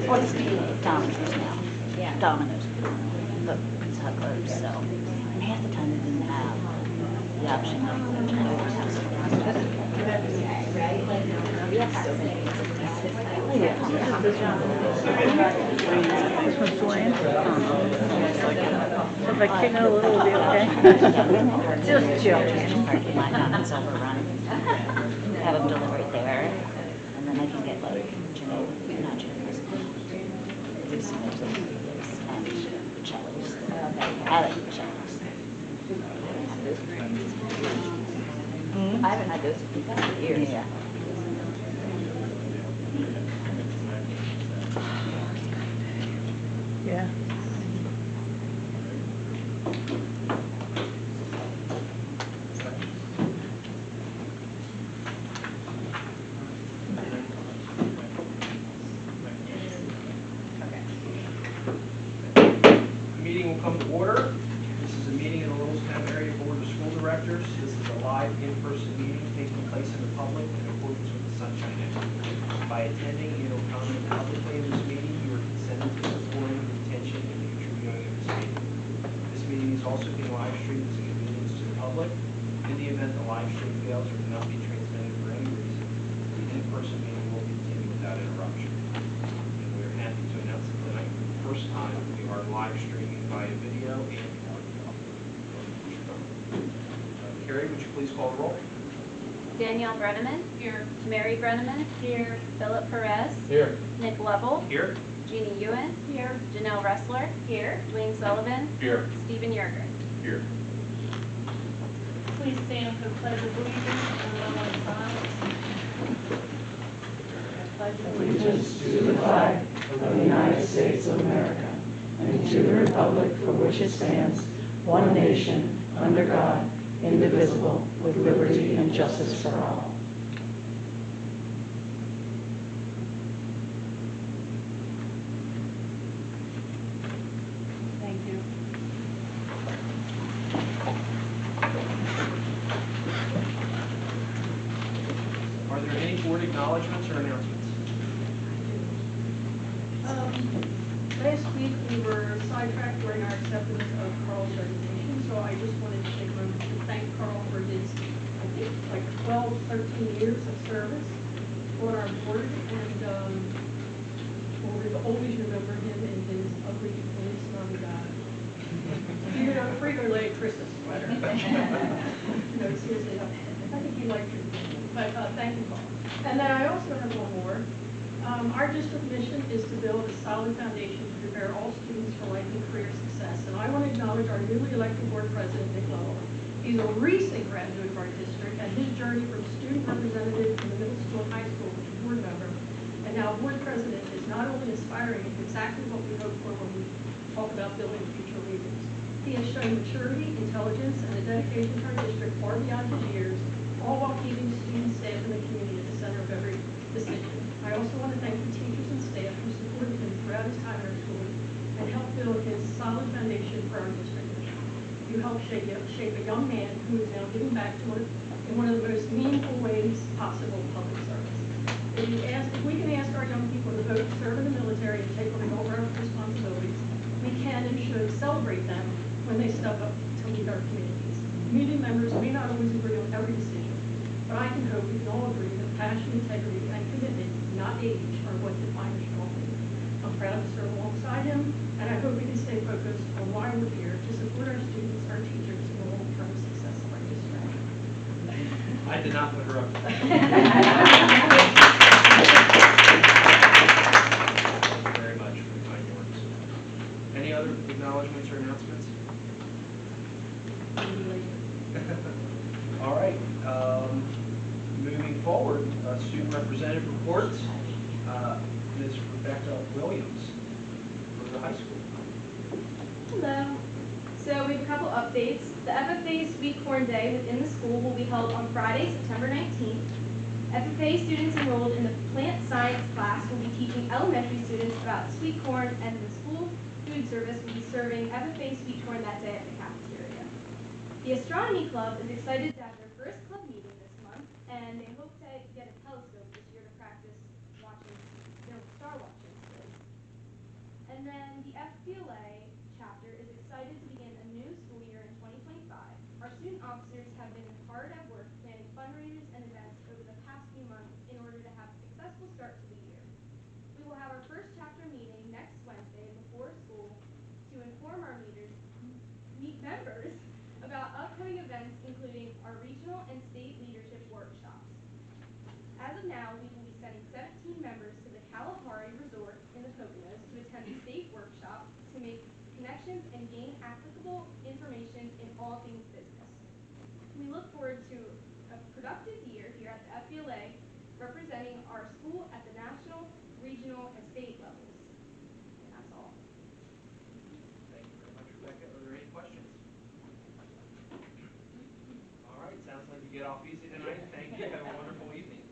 What's the Domino's now? Yeah. Domino's. But it's how close, so. And half the time they didn't have the option of turnovers. We have so many This one's bland. If I kick it a little, it'll be okay. Just chill. Parking lot on it's overrun. Have them deliver it there, and then I can get like nachos, and chilies. I like chilies. I haven't had those in years. Yeah. Yeah. Meeting will come to order. This is a meeting of the Littlestown Area Board of School Directors. This is a live in-person meeting taking place in the public in accordance with the Sunshine Act. By attending and or commenting publicly in this meeting, you are consenting to supporting the intention and future viewing of this meeting. This meeting is also being live streamed as a convenience to the public. In the event the live stream fails or cannot be transmitted for any reason, the in-person meeting will continue without interruption. And we are happy to announce that tonight, for the first time, we are live streaming via video and audio. Carrie, would you please call the roll? Danielle Brenneman. Here. Mary Brenneman. Here. Philip Perez. Here. Nick Lovell. Here. Jeannie Ewan. Here. Janelle Ressler. Here. Dwayne Sullivan. Here. Stephen Yerger. Here. Please stand for the Pledge of Allegiance and moment of silence. Allegiance to the flag of the United States of America and to the republic for which it stands, one nation, under God, indivisible, with liberty and justice for all. Thank you. Are there any board acknowledgements or announcements? Last week, we were sidetracked during our acceptance of Carl's resignation, so I just wanted to take a moment to thank Carl for his, I think, like 12, 13 years of service on our board, and we'll always remember him in his ugly policeman Frito Lay Christmas sweater. No, seriously, I think he liked it, but thank you, Carl. And then I also have one more. Our district mission is to build a solid foundation to prepare all students for life and career success. And I want to acknowledge our newly elected board president, Nick Lovell. He's a recent graduate of our district, and his journey from student representative in the middle school and high school to board member, and now board president, is not only inspiring, it's exactly what we hope for when we talk about building future leaders. He has shown maturity, intelligence, and a dedication to our district far beyond his years, all while keeping students, staff, and the community at the center of every decision. I also want to thank the teachers and staff who supported him throughout his time in our school and helped build his solid foundation for our district. You helped shape a young man who is now giving back to us in one of the most meaningful ways possible, public service. If we can ask our young people to vote, serve in the military, and take on all our responsibilities, we can and should celebrate them when they step up to lead our communities. Community members may not always agree on every decision, but I can hope we can all agree that passion, integrity, and commitment not age, are what define us strongly. I'm proud to serve alongside him, and I hope we can stay focused on why we're here, to support our students, our teachers, and the long-term success of our district. I did not put her up. Thank you very much for the kind words. Any other acknowledgements or announcements? All right. Moving forward, student representative reports. Ms. Rebecca Williams for the high school. Hello. So we have a couple updates. The FFA Sweet Corn Day within the school will be held on Friday, September 19th. FFA students enrolled in the plant science class will be teaching elementary students about sweet corn, and the school food service will be serving FFA sweet corn that day at the cafeteria. The astronomy club is excited to have their first club meeting this month, and they hope to get a telescope this year to practice watching, star watching skills. And then the FBLA chapter is excited to begin a new school year in 2025. Our student officers have been hard at work planning fundraisers and events over the past few months in order to have a successful start to the year. We will have our first chapter meeting next Wednesday before school to inform our members about upcoming events, including our regional and state leadership workshops. As of now, we will be sending 17 members to the Kalahari Resort in the Poconos to attend the state workshop to make connections and gain applicable information in all things business. We look forward to a productive year here at the FBLA, representing our school at the national, regional, and state levels. And that's all. Thank you very much, Rebecca. Are there any questions? All right, sounds like you get off easy tonight. Thank you. Have a wonderful evening.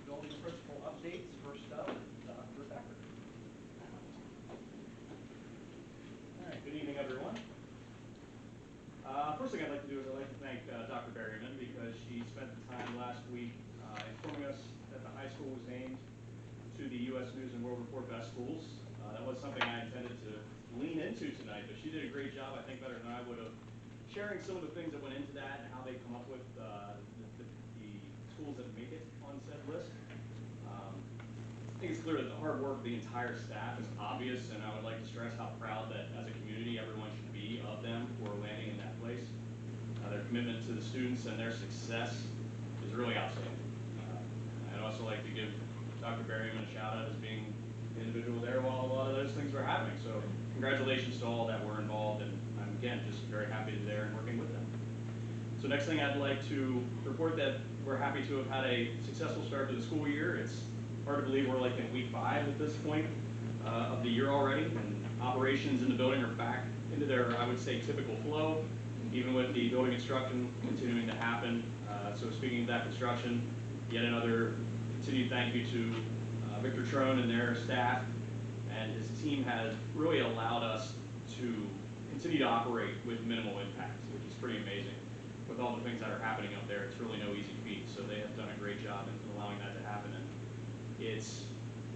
Building principal updates. First up, Dr. Becker. All right, good evening, everyone. First thing I'd like to do is I'd like to thank Dr. Berryman because she spent the time last week informing us that the high school was named to the U.S. News and World Report Best Schools. That was something I intended to lean into tonight, but she did a great job, I think better than I would have, sharing some of the things that went into that and how they come up with the schools that make it on said list. I think it's clear that the hard work of the entire staff is obvious, and I would like to stress how proud that as a community everyone should be of them for landing in that place. Their commitment to the students and their success is really outstanding. I'd also like to give Dr. Berryman a shout out as being the individual there while a lot of those things were happening. So congratulations to all that were involved, and I'm again just very happy to be there and working with them. So next thing I'd like to report that we're happy to have had a successful start to the school year. It's hard to believe we're like in week 5 at this point of the year already, and operations in the building are back into their, I would say, typical flow, even with the building construction continuing to happen. So speaking of that construction, yet another continued thank you to Victor Trone and their staff, and his team has really allowed us to continue to operate with minimal impact, which is pretty amazing. With all the things that are happening up there, it's really no easy feat. So they have done a great job in allowing that to happen. And it's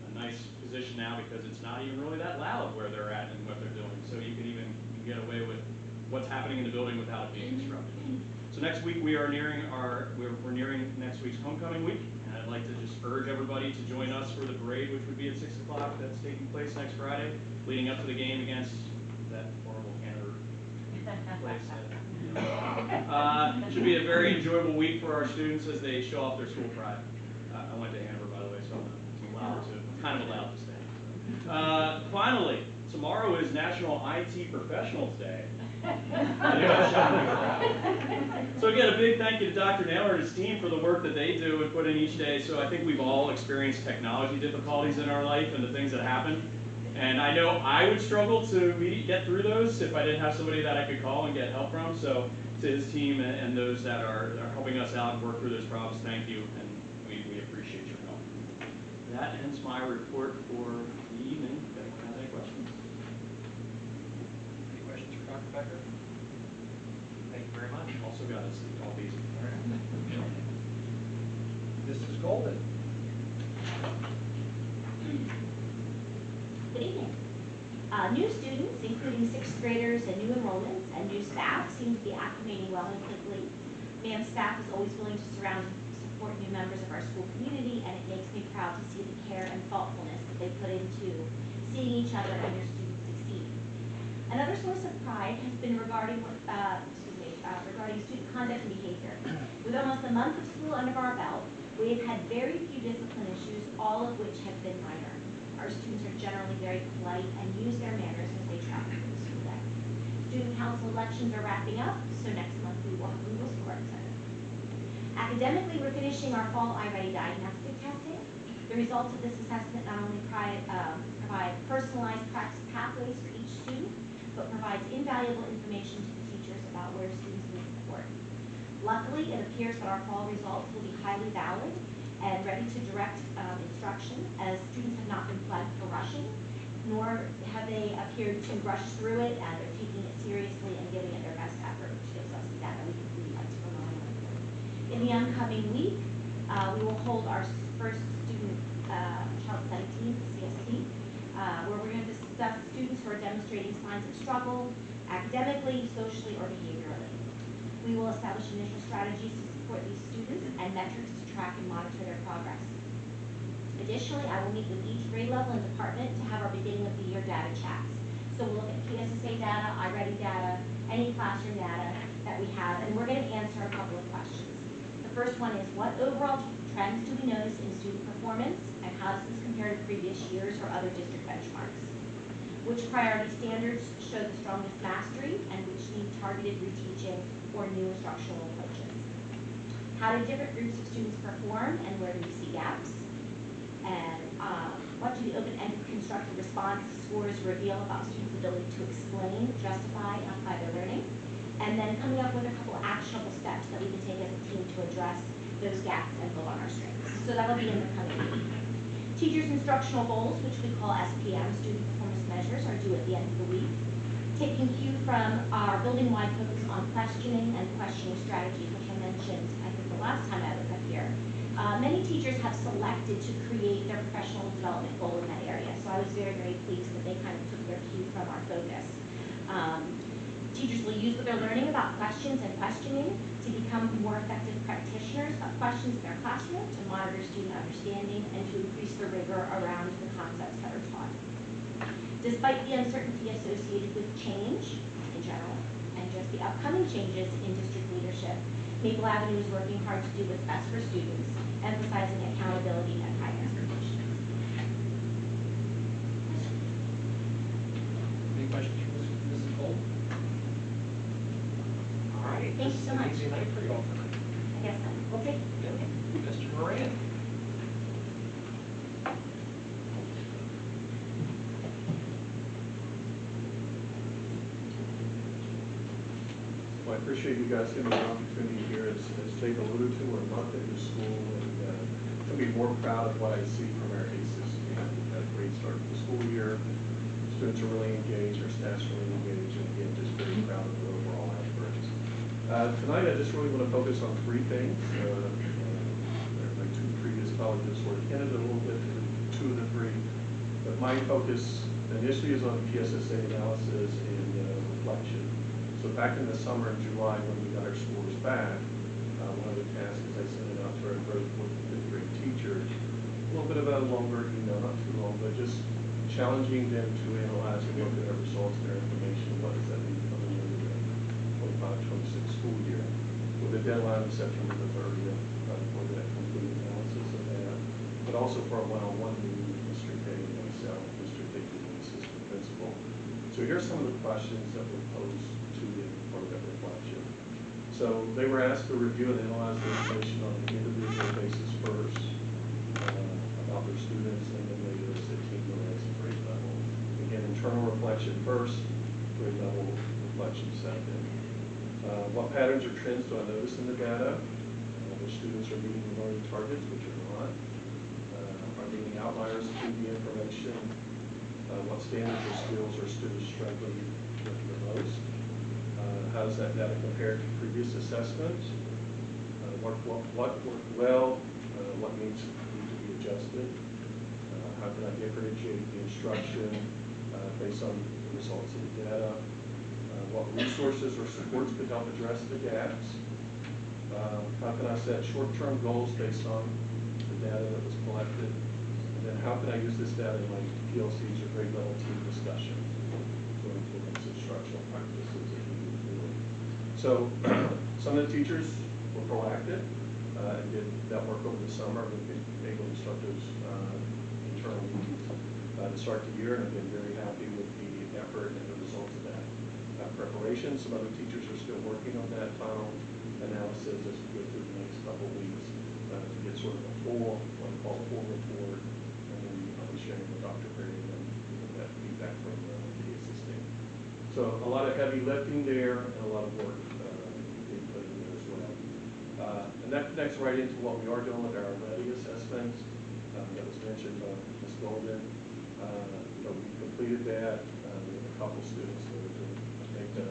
a nice position now because it's not even really that loud where they're at and what they're doing. So you can get away with what's happening in the building without it being disrupted. So next week we are nearing we're nearing next week's homecoming week, and I'd like to just urge everybody to join us for the parade, which would be at 6 o'clock. That's taking place next Friday, leading up to the game against that horrible Canada place. It should be a very enjoyable week for our students as they show off their school pride. I went to Hanover, by the way, so I'm kind of allowed to stay. Finally, tomorrow is National IT Professionals Day. So again, a big thank you to Dr. Naylor and his team for the work that they do and put in each day. So I think we've all experienced technology difficulties in our life and the things that happen. And I know I would struggle to get through those if I didn't have somebody that I could call and get help from. So to his team and those that are helping us out and work through those problems, thank you, and we appreciate your help. That ends my report for the evening. If anyone has any questions? Any questions for Dr. Becker? Thank you very much. Also got us all these. Mrs. Golden. Good evening. New students, including 6th graders and new enrollments and new staff, seem to be acclimating well and quickly. MAM staff is always willing to support new members of our school community, and it makes me proud to see the care and thoughtfulness that they put into seeing each other and their students succeed. Another source of pride has been regarding student conduct and behavior. With almost a month of school under our belt, we have had very few discipline issues, all of which have been minor. Our students are generally very polite and use their manners as they travel through the school day. Student council elections are wrapping up, so next month we will score excited. Academically, we're finishing our fall iReady diagnostic testing. The results of this assessment not only provide personalized practice pathways for each student, but provides invaluable information to the teachers about where students need support. Luckily, it appears that our fall results will be highly valid and ready to direct instruction, as students have not been flagged for rushing, nor have they appeared to rush through it, and they're taking it seriously and giving it their best effort, which gives us data we can really like to rely on. In the upcoming week, we will hold our first student Child 17, CST, where we're going to discuss students who are demonstrating signs of struggle, academically, socially, or behaviorally. We will establish initial strategies to support these students and metrics to track and monitor their progress. Additionally, I will meet with each grade level and department to have our beginning of the year data chats. So we'll look at PSSA data, iReady data, any classroom data that we have, and we're going to answer a couple of questions. The first one is, what overall trends do we notice in student performance, and how does this compare to previous years or other district benchmarks? Which priority standards show the strongest mastery, and which need targeted reteaching or new instructional approaches? How do different groups of students perform, and where do we see gaps? And what do the open-ended constructive response scores reveal about students' ability to explain, justify, and apply their learning? And then coming up with a couple actionable steps that we can take as a team to address those gaps and build on our strengths. So that'll be in the coming week. Teachers' instructional goals, which we call SPM, student performance measures, are due at the end of the week. Taking cue from our building-wide focus on questioning and questioning strategies, which I mentioned, I think, the last time I was up here. Many teachers have selected to create their professional development goal in that area, so I was very, very pleased that they kind of took their cue from our focus. Teachers will use what they're learning about questions and questioning to become more effective practitioners of questions in their classroom, to monitor student understanding, and to increase the rigor around the concepts that are taught. Despite the uncertainty associated with change in general, and just the upcoming changes in district leadership, Maple Avenue is working hard to do what's best for students, emphasizing accountability and high expectations. Any questions for Mrs. Cole? All right. Thank you so much. Easy night for you all tonight. I guess so. We'll take it. Mr. Moran. Well, I appreciate you guys giving me the opportunity here. As Jake alluded to, we're a month into school, and couldn't be more proud of what I see from our ACES team. We've had a great start to the school year. Students are really engaged, our staff's really engaged, and again, just very proud of the overall efforts. Tonight, I just really want to focus on three things. My two previous colleagues sort of hinted a little bit to two of the three, but my focus initially is on PSSA analysis and reflection. So back in the summer in July, when we got our scores back, one of the tasks is I sent it out to our first, fourth, and fifth grade teachers. A little bit of a longer email, not too long, but just challenging them to analyze and look at their results, their information. What does that mean coming into the 25-26 school year? With a deadline of September the 30th for that complete analysis of that. But also for a one-on-one meeting with Mr. Day and myself, Mr. Dickey, the assistant principal. So here's some of the questions that were posed to them for that reflection. So they were asked to review and analyze the information on an individual basis first about their students, and then later as a team or as a grade level. Again, internal reflection first, grade level reflection second. What patterns or trends do I notice in the data? Which students are meeting the learning targets, which are not? Are there any outliers to the information? What standards or skills are students struggling with the most? How does that data compare to previous assessments? What worked well? What needs to be adjusted? How can I differentiate the instruction based on the results of the data? What resources or supports could help address the gaps? How can I set short-term goals based on the data that was collected? And then how can I use this data in my PLCs or grade level team discussions to influence instructional practices as we move forward? So some of the teachers were proactive and did that work over the summer. We've been able to start those internal meetings to start the year, and I've been very happy with the effort and the results of that preparation. Some other teachers are still working on that final analysis as we go through the next couple of weeks to get sort of a full, what I call a full report, and then I'll be sharing with Dr. Perry and that feedback from the assistant. So a lot of heavy lifting there and a lot of work being put in there as well. And that connects right into what we are doing with our ready assessments that was mentioned by Ms. Golden. We completed that with a couple students that were doing, I think, a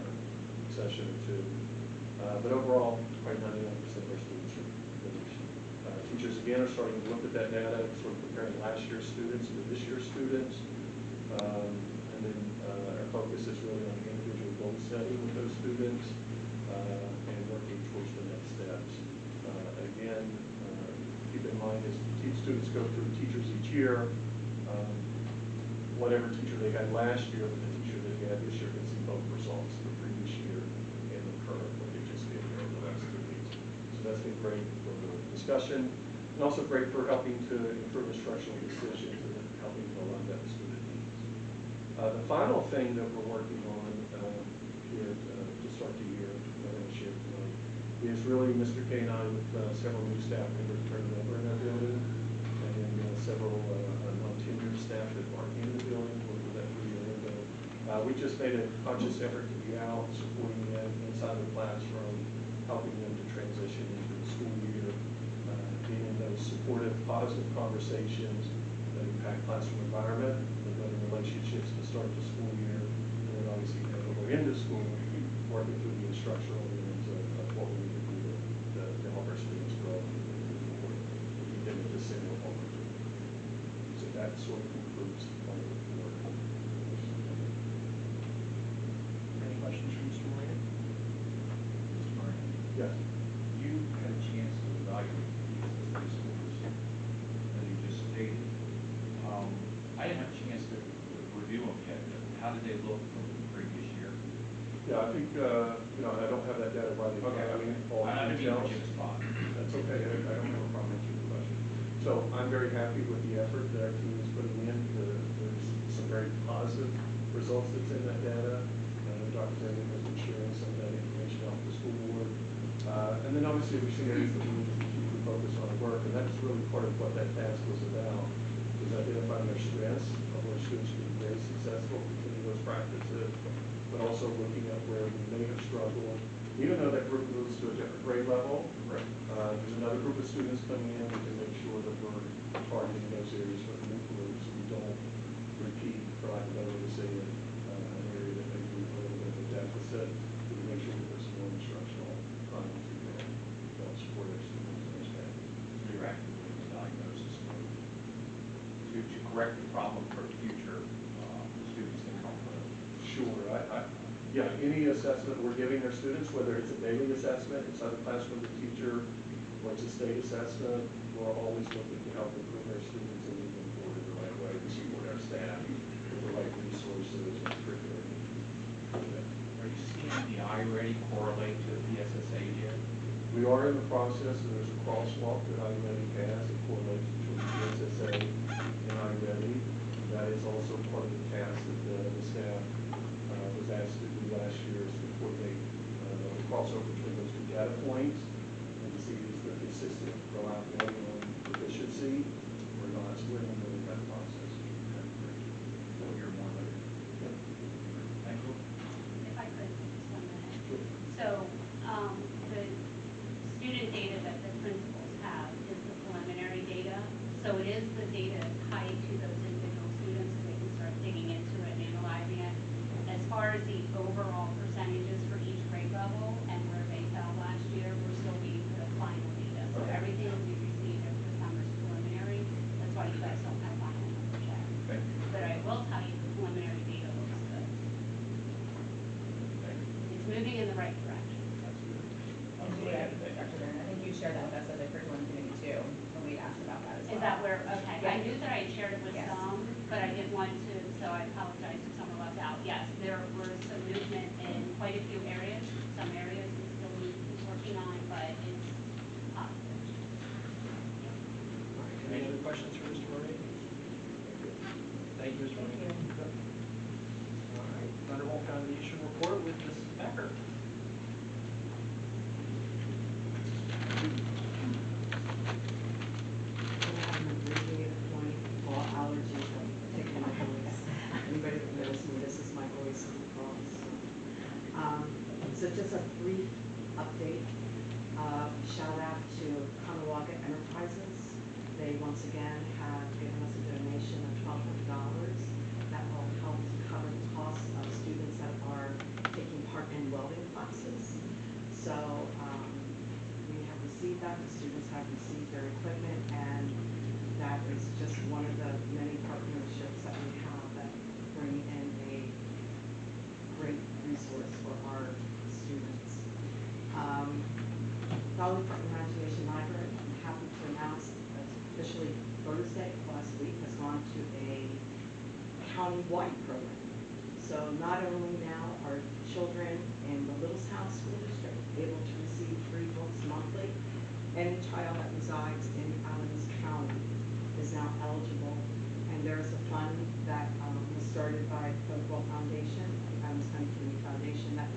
session or two. But overall, probably 99% of our students are finished. Teachers, again, are starting to look at that data, sort of comparing last year's students to this year's students. And then our focus is really on the individual goal setting with those students and working towards the next steps. Again, keep in mind as students go through teachers each year, whatever teacher they had last year with the teacher they had this year can see both results, the previous year and the current, what they just did here in the last 2 weeks. So that's been great for the discussion, and also great for helping to improve instructional decisions and helping to align that with student needs. The final thing that we're working on here to start the year, that I want to share tonight, is really Mr. K and I with several new staff members turning over in our building, and then several non-tenured staff that aren't in the building for that 3-year window. We just made a conscious effort to be out, supporting them inside the classroom, helping them to transition into the school year, being in those supportive, positive conversations that impact classroom environment, the building relationships to start the school year, and then obviously when we're into school, working through the instructional means of what we need to do to help our students grow and forward, keep them at the center of what we're doing. So that sort of concludes my report. Any questions from Mr. Moran? Mr. Moran? Yes. You had a chance to evaluate these high schools, as you just stated. I didn't have a chance to review them yet. How did they look from the previous year? Yeah, I think, I don't have that data right in front of me. All the details. That's okay, I don't have a problem answering the question. So I'm very happy with the effort that our team is putting in. There's some very positive results that's in that data. Dr. Brandon has been sharing some of that information off the school board. And then obviously we've seen areas that we need to continue to focus on work, and that's really part of what that task was about, is identifying their strengths of where students can be very successful, continue those practices, but also looking at where we may have struggled. Even though that group moves to a different grade level, Right. There's another group of students coming in, we can make sure that we're targeting those areas for the new groups. We don't repeat, for lack of a better way to say it, an area that may be a little bit of a deficit. We can make sure we put some more instructional time into that to help support our students and our staff. So you're actively in diagnosis mode to correct the problem for future students that come with it. Sure. Yeah, any assessment we're giving our students, whether it's a daily assessment inside the classroom with the teacher, or it's a state assessment, we're always looking to help improve our students and move them forward in the right way to support our staff with the right resources and curriculum. Are you seeing the iReady correlate to the SSA yet? We are in the process, and there's a crosswalk that iReady has that correlates between the SSA and iReady. That is also part of the task that the staff was asked to do last year, is to coordinate the crossover between those two data points and to see if they're consistent, reliability on efficiency or not. So we're in the middle of that process. We'll hear more later. Yeah. Thank you. If I could, just 1 minute. Sure. So, the student data that the principals have is the preliminary data. So it is the data tied to those individual students, so they can start digging into it and analyzing it. As far as the overall percentages for each grade level and where they fell last year, we're still waiting for the final data. So Okay. everything we received over the summer is preliminary. That's why you guys don't have final numbers yet. Thank you. But I will tell you, the preliminary data looks good. Thank you. It's moving in the right direction. That's good. I'm glad that Is that where, okay, I knew that I had shared it with Yes. some, but I didn't want to, so I apologize if someone left out. Yes, there was some movement in quite a few areas, some areas we still need to keep working on, but it's positive. All right, any other questions for Mr. Murray? Thank you, Mr. Murray. All right, Thunderbolt Foundation report with Mrs. Becker. I'm an abbreviated point, all allergies have taken my voice. Anybody that knows me, this is my voice on the call. So just a brief update. Shout out to Kahnawake Enterprises. They once again have given us a donation of $1,200 that will help to cover the cost of students that are taking part in welding classes. So we have received that, the students have received their equipment, and that is just one of the many partnerships that we have that bring in a great resource for our students. Dolly Park Imagination Library, I'm happy to announce that officially Thursday of last week has gone to a county-wide program. So not only now are children in the Littlestown School District able to receive free books monthly, any child that resides in Adams County is now eligible. And there's a fund that was started by the Oakville Foundation, the Adams County Community Foundation, that